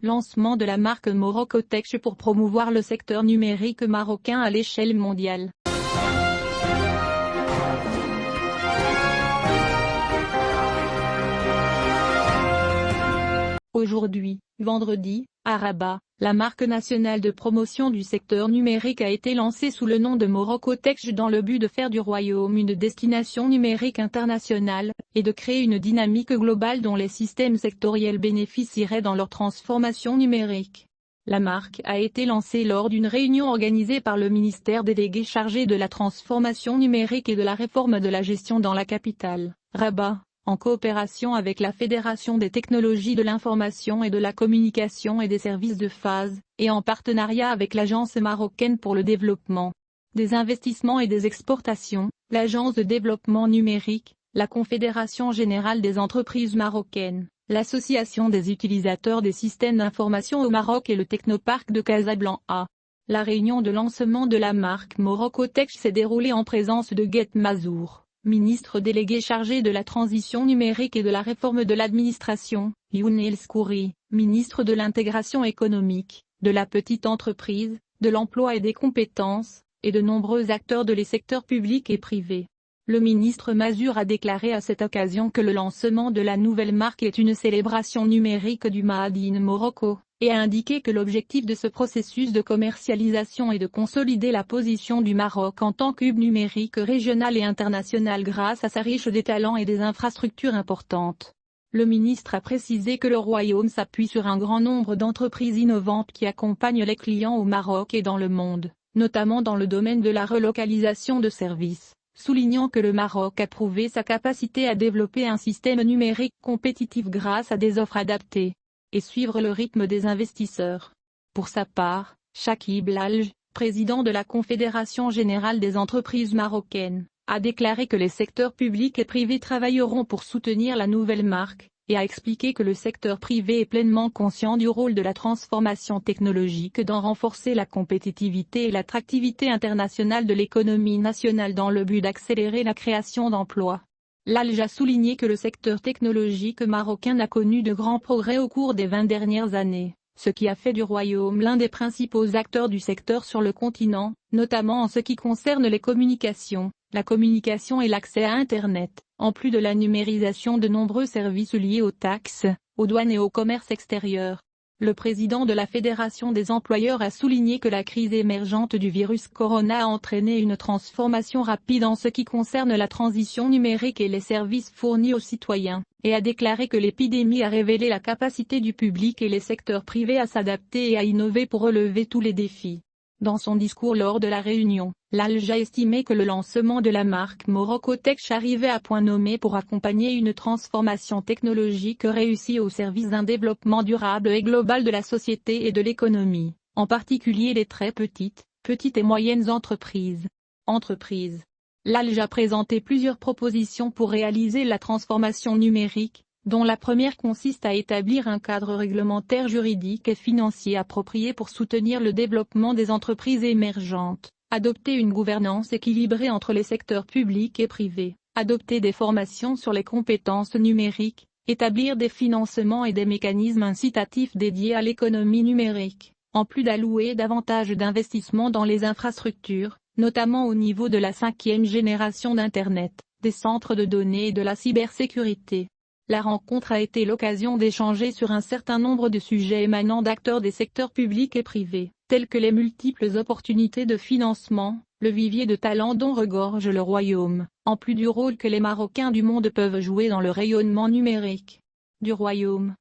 Lancement de la marque Morocotech pour promouvoir le secteur numérique marocain à l'échelle mondiale. Aujourd'hui, vendredi, à Rabat, la marque nationale de promotion du secteur numérique a été lancée sous le nom de Morocotech dans le but de faire du royaume une destination numérique internationale, et de créer une dynamique globale dont les systèmes sectoriels bénéficieraient dans leur transformation numérique. La marque a été lancée lors d'une réunion organisée par le ministère délégué chargé de la transformation numérique et de la réforme de la gestion dans la capitale, Rabat, en coopération avec la Fédération des technologies de l'information et de la communication et des services de phase, et en partenariat avec l'Agence marocaine pour le développement des investissements et des exportations, l'Agence de développement numérique, la Confédération générale des entreprises marocaines, l'Association des utilisateurs des systèmes d'information au Maroc et le Technoparc de Casablanca. La réunion de lancement de la marque Morocotech s'est déroulée en présence de Guet Mazour, ministre délégué chargé de la transition numérique et de la réforme de l'administration, Youn El Skouri, ministre de l'intégration économique, de la petite entreprise, de l'emploi et des compétences, et de nombreux acteurs de les secteurs publics et privés. Le ministre Mazour a déclaré à cette occasion que le lancement de la nouvelle marque est une célébration numérique du Made in Morocco, et a indiqué que l'objectif de ce processus de commercialisation est de consolider la position du Maroc en tant qu'hub numérique régional et international grâce à sa riche des talents et des infrastructures importantes. Le ministre a précisé que le royaume s'appuie sur un grand nombre d'entreprises innovantes qui accompagnent les clients au Maroc et dans le monde, notamment dans le domaine de la relocalisation de services, soulignant que le Maroc a prouvé sa capacité à développer un système numérique compétitif grâce à des offres adaptées, et suivre le rythme des investisseurs. Pour sa part, Chakib Lalj, président de la Confédération générale des entreprises marocaines, a déclaré que les secteurs publics et privés travailleront pour soutenir la nouvelle marque, et a expliqué que le secteur privé est pleinement conscient du rôle de la transformation technologique dans renforcer la compétitivité et l'attractivité internationale de l'économie nationale dans le but d'accélérer la création d'emplois. Lalj a souligné que le secteur technologique marocain a connu de grands progrès au cours des 20 dernières années, ce qui a fait du royaume l'un des principaux acteurs du secteur sur le continent, notamment en ce qui concerne les communications, la communication et l'accès à Internet, en plus de la numérisation de nombreux services liés aux taxes, aux douanes et au commerce extérieur. Le président de la Fédération des employeurs a souligné que la crise émergente du virus Corona a entraîné une transformation rapide en ce qui concerne la transition numérique et les services fournis aux citoyens, et a déclaré que l'épidémie a révélé la capacité du public et les secteurs privés à s'adapter et à innover pour relever tous les défis. Dans son discours lors de la réunion, Lalj a estimé que le lancement de la marque Morocotech arrivait à point nommé pour accompagner une transformation technologique réussie au service d'un développement durable et global de la société et de l'économie, en particulier les très petites et moyennes entreprises. Lalj a présenté plusieurs propositions pour réaliser la transformation numérique, dont la première consiste à établir un cadre réglementaire juridique et financier approprié pour soutenir le développement des entreprises émergentes, adopter une gouvernance équilibrée entre les secteurs publics et privés, adopter des formations sur les compétences numériques, établir des financements et des mécanismes incitatifs dédiés à l'économie numérique, en plus d'allouer davantage d'investissements dans les infrastructures, notamment au niveau de la 5e génération d'Internet, des centres de données et de la cybersécurité. La rencontre a été l'occasion d'échanger sur un certain nombre de sujets émanant d'acteurs des secteurs publics et privés, tels que les multiples opportunités de financement, le vivier de talents dont regorge le royaume, en plus du rôle que les Marocains du monde peuvent jouer dans le rayonnement numérique du royaume.